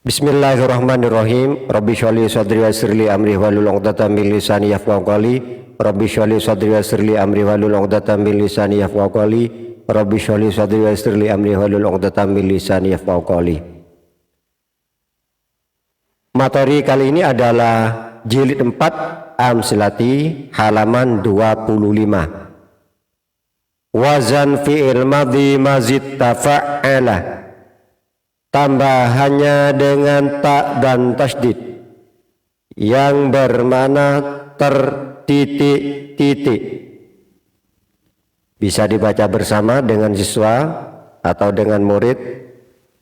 Bismillahirrahmanirrahim. Rabbi sholli sadri wa yassir li amri wahlul 'uqdatam min lisani yafqahu qawli. Rabbi sholli sadri wa yassir li amri wahlul 'uqdatam min lisani yafqahu qawli. Rabbi sholli sadri wa yassir li amri wahlul 'uqdatam min lisani yafqahu qawli. Materi kali ini adalah jilid 4 Amsilati halaman 25. Wazan fi'il madhi mazid tafa'ala. Tambahannya dengan tak dan tasdid yang bermakna tertitik-titik. Bisa dibaca bersama dengan siswa atau dengan murid.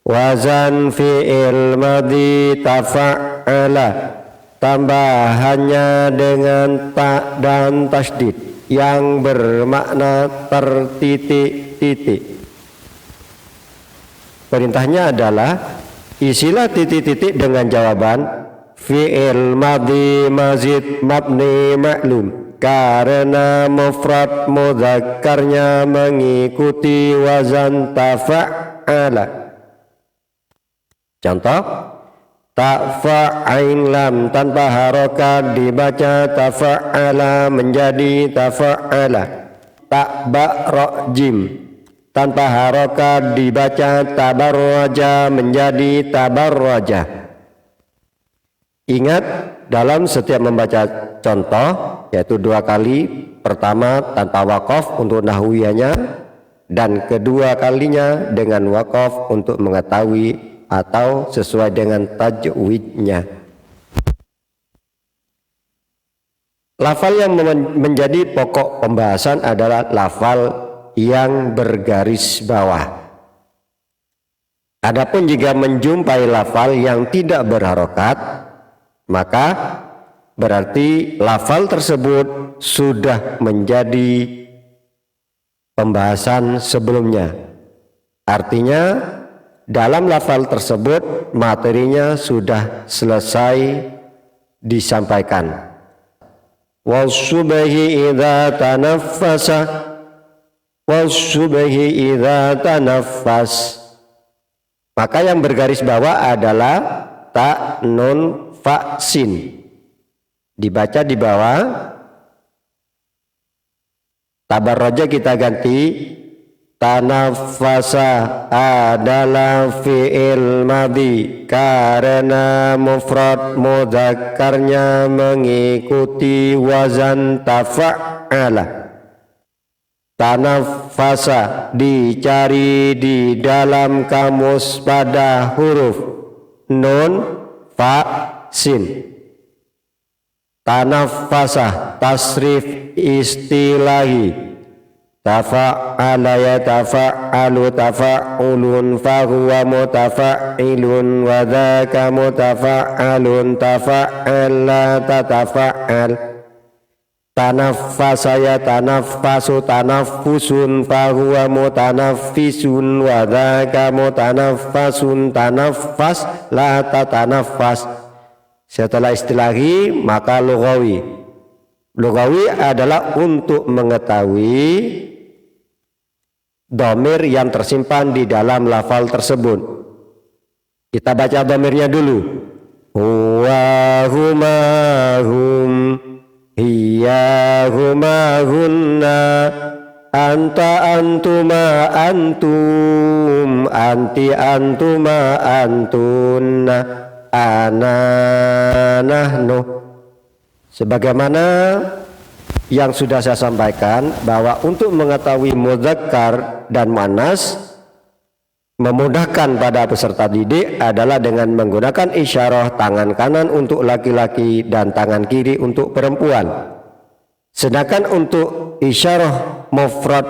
Wazan fi'il madhi tafa'ala. Tambahannya dengan tak dan tasdid yang bermakna tertitik-titik. Perintahnya adalah isilah titik-titik dengan jawaban fi'il madhi mazid mabni ma'lum karena mufrad mudzakarnya mengikuti wazan tafa'ala. Contoh, tafa'ain lam tanpa harokat dibaca tafa'ala menjadi tafa'ala. Ta'ba' jim tanpa harokat dibaca tabarraja menjadi tabarraja. Ingat, dalam setiap membaca contoh, yaitu 2 kali, pertama tanpa waqaf untuk nahwiyahnya, dan kedua kalinya dengan waqaf untuk mengetahui atau sesuai dengan tajwidnya. Lafal yang menjadi pokok pembahasan adalah lafal yang bergaris bawah. Adapun jika menjumpai lafal yang tidak berharokat, maka berarti lafal tersebut sudah menjadi pembahasan sebelumnya. Artinya dalam lafal tersebut materinya sudah selesai disampaikan. Wasubhi idza tanaffasa wasubhi idza tanaffas. Maka yang bergaris bawah adalah ta, nun, fa, sin. Dibaca di bawah. Tabarraja kita ganti tanaffasa adalah fi'il madhi karena mufrad mudzakarnya mengikuti wazan tafa'ala. Tanaffasa dicari di dalam kamus pada huruf nun, fa, sin. Tanaffasa tasrif istilahi. Tafa'ala ya tafa'alu tafa'ulun fahuwa mutafa'ilun wa dhaka mutafa'alun tafa'ala tatafa'al. Tanaffasa ya tanaffasu tanaffusun fahuwa mutanaffisun wa dhaka mutanaffasun tanaffas la tatanaffas. Setelah istilahi maka lughawi. Lughawi adalah untuk mengetahui dhamir yang tersimpan di dalam lafal tersebut. Kita baca dhamirnya dulu. Huwa huma hum hiya huma hunna anta antuma antum anti antuma antunna ana nahnu. Sebagaimana yang sudah saya sampaikan bahwa untuk mengetahui mudzakkar dan muannas memudahkan pada peserta didik adalah dengan menggunakan isyarah tangan kanan untuk laki-laki dan tangan kiri untuk perempuan. Sedangkan untuk isyarah mufrad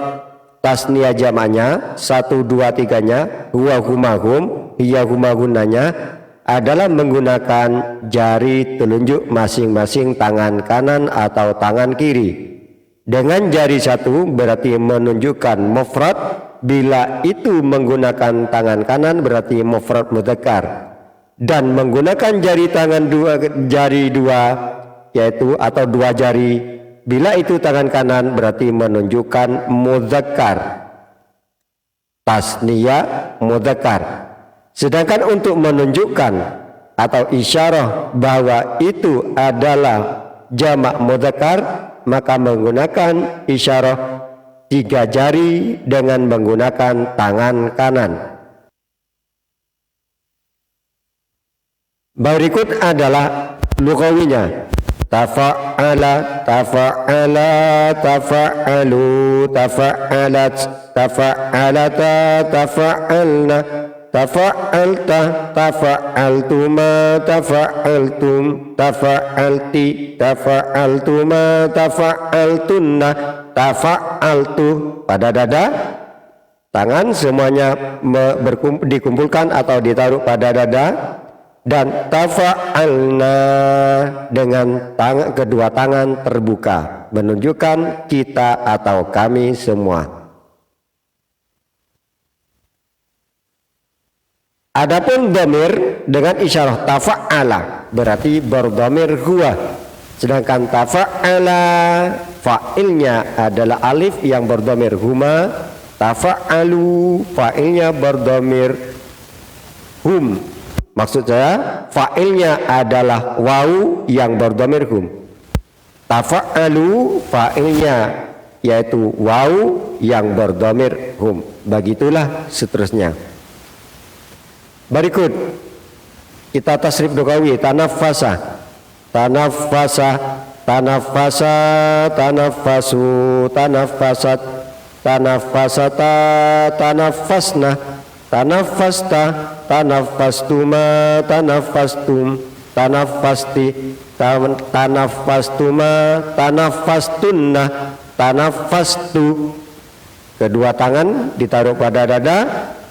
tasniyah jamaknya 1, 2, 3-nya huwa huma hum hiya huma hunnanya adalah menggunakan jari telunjuk masing-masing tangan kanan atau tangan kiri. Dengan jari 1 berarti menunjukkan mufrad, bila itu menggunakan tangan kanan berarti mufrad mudzakkar. Dan menggunakan jari tangan jari 2 yaitu atau 2 jari, bila itu tangan kanan berarti menunjukkan mudzakkar. Tasniyah mudzakkar. Sedangkan untuk menunjukkan atau isyarah bahwa itu adalah jamak mudzakkar, maka menggunakan isyarah 3 jari dengan menggunakan tangan kanan. Berikut adalah lughawinya. Tafa'ala, tafa'ala, tafa'alu, tafa'alat, tafa'alata, tafa'alna, tafa'alta, tafa'altuma, tafa'altum, tafa'alti, tafa'altuma, tafa'altunna, tafa'altu. Pada dada, tangan semuanya dikumpulkan atau ditaruh pada dada, dan tafa'alna dengan kedua tangan terbuka menunjukkan kita atau kami semua. Adapun dhamir dengan isyarah tafa'ala berarti berdhamir huwa, sedangkan tafa'ala fa'ilnya adalah alif yang berdhamir huma, tafa'alu fa'ilnya berdhamir hum. Maksud saya fa'ilnya adalah wawu yang berdhamir hum. Tafa'alu fa'ilnya yaitu wawu yang berdhamir hum. Begitulah seterusnya. Berikut kita tasrif lughawi. Tanaffasa, tanaffasa, tanaffasa, tanaffasu, tanaffasat, tanaffasata, tanaffasna, tanaffasta, tanaffastuma, tanaffastum, tanaffasti, tanaffastuma, tanaffastunna, tanaffastu. Kedua tangan ditaruh pada dada,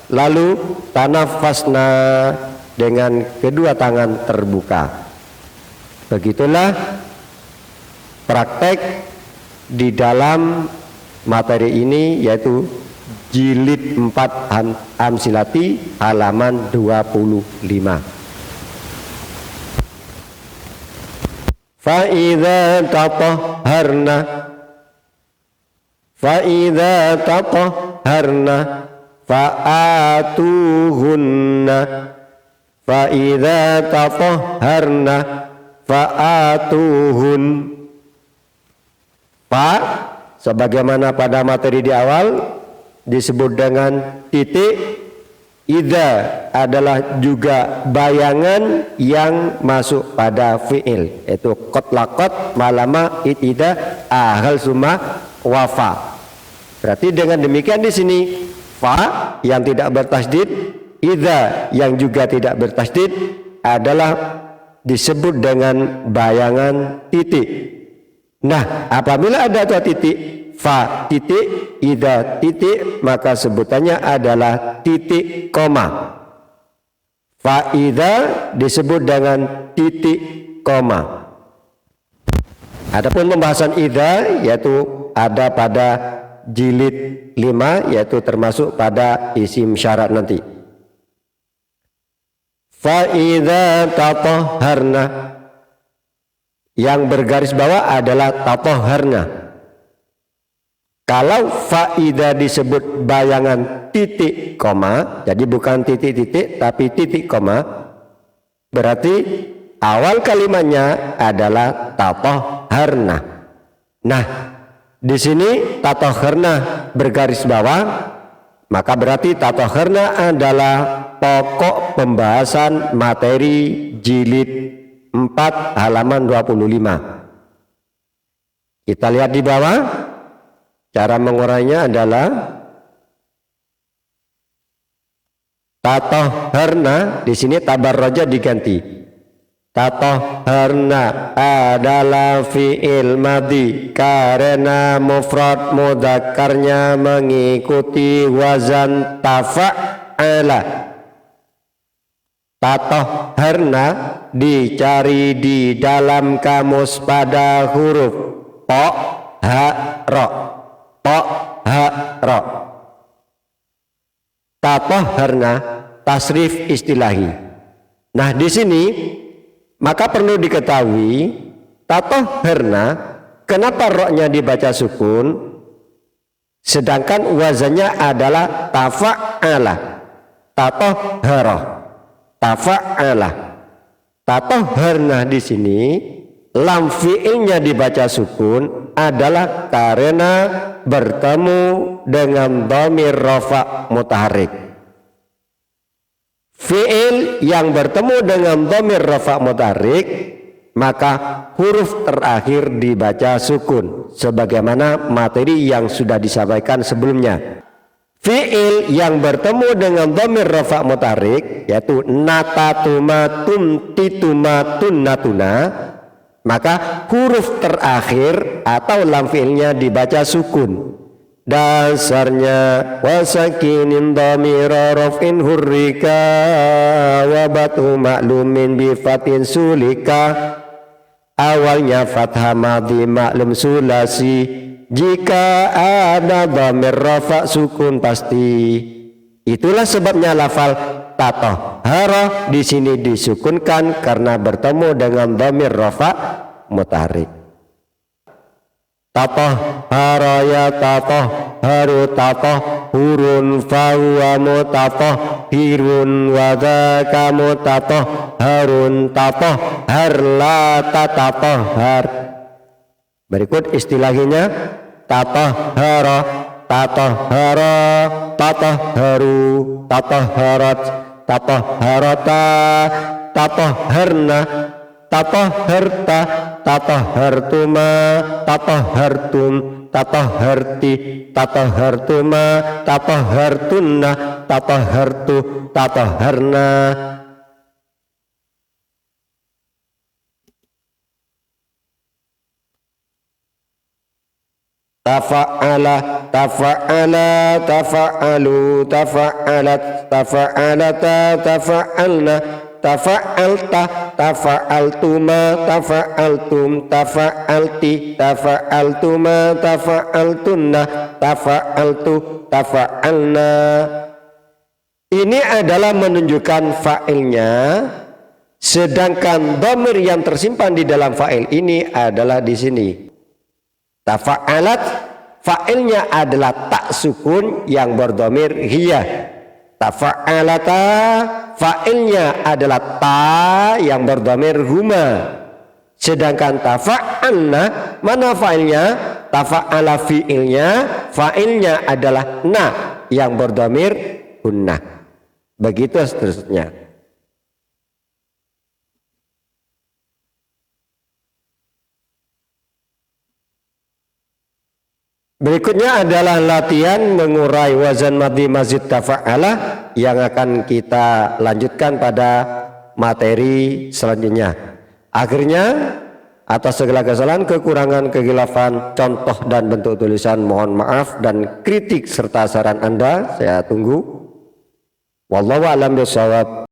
lalu tanaffasna dengan kedua tangan terbuka. Begitulah praktek di dalam materi ini, yaitu jilid 4 Amsilati halaman 25. Fa'idza tatahharna, fa'idza tatahharna fa'atuhunna, fa'idza tatahharna fa'atuhun. Fa sebagaimana pada materi di awal disebut dengan titik. Idza adalah juga bayangan yang masuk pada fi'il, yaitu qotlaqat malama itida ahal summa wafa. Berarti dengan demikian di sini fa yang tidak bertasdid, idza yang juga tidak bertasdid adalah disebut dengan bayangan titik. Nah, apabila ada titik fa titik, idza titik, maka sebutannya adalah titik koma. Fa idza disebut dengan titik koma. Adapun pembahasan idza yaitu ada pada jilid 5, yaitu termasuk pada isim syarat nanti. Fa idza tatahharna, yang bergaris bawah adalah tatahharna. Kalau fa'idha disebut bayangan titik koma, jadi bukan titik-titik tapi titik koma, berarti awal kalimatnya adalah tatahharna. Nah, di sini tatahharna bergaris bawah, maka berarti tatahharna adalah pokok pembahasan materi jilid 4 halaman 25. Kita lihat di bawah. Cara mengurainya adalah tatahharna, di sini tabarraja diganti. Tatahharna adalah fi'il madhi karena mufrad mudzakarnya mengikuti wazan tafa'ala. Tatahharna dicari di dalam kamus pada huruf po, ha, ro. Po, ha, ro. Tatahharna tasrif istilahi. Nah, di sini maka perlu diketahui tatahharna kenapa roknya dibaca sukun sedangkan wazannya adalah tafa'ala. Tatahhara, tafa'ala. Tatoharna di sini lam fiilnya dibaca sukun adalah karena bertemu dengan dhamir rafa mutaharrik. Fiil yang bertemu dengan dhamir rafa mutaharrik, maka huruf terakhir dibaca sukun sebagaimana materi yang sudah disampaikan sebelumnya. Fiil yang bertemu dengan dhamir rafa mutaharrik yaitu natatuma tumtituma tunnatuna, maka huruf terakhir atau lam fiilnya dibaca sukun. Dasarnya wasakinin dhamira raf'in hurrika wa batu maklumin bifatin sulika. Awalnya fathah madhi maklum sulasi, jika ada dhamir rafa sukun pasti. Itulah sebabnya lafal tatahara di sini disukunkan karena bertemu dengan dhamir rafa mutaharrik. Tatahara ya tatahharu tatahhurun fahuwa mutatahhirun wa dzaka mutatahharun tatahhar la tatatahhar. Berikut istilahnya tatahhara, tatahhara, tatahharu, tatahharat, tatahharata, tatahharna, tatahharta, tatahhartuma, tatahhartum, tatahharti, tatahhartuma, tatahhartunna, tatahhartu, tatahharna. Tafa'ala, tafa'ala, tafa'alu, tafa'alat, tafa'alata, tafa'alna, tafa'alta, tafa'altuma, tafa'altum, tafa'alti, tafa'altuma, tafa'altunna, tafa'altu, tafa'alna. Ini adalah menunjukkan fa'ilnya, sedangkan dhamir yang tersimpan di dalam fa'il ini adalah di sini. Tafa'alat, fa'ilnya adalah tak sukun yang berdhamir hiya. Tafa'alata, fa'ilnya adalah ta yang berdhamir huma. Sedangkan tafa'alna, mana fa'ilnya? Tafa'ala fi'ilnya, fa'ilnya adalah na yang berdhamir hunna. Begitu seterusnya. Berikutnya adalah latihan mengurai wazan madhi mazid tafa'ala yang akan kita lanjutkan pada materi selanjutnya. Akhirnya, atas segala kesalahan, kekurangan, kehilafan, contoh dan bentuk tulisan mohon maaf, dan kritik serta saran Anda saya tunggu. Wallahu a'lam bishawab.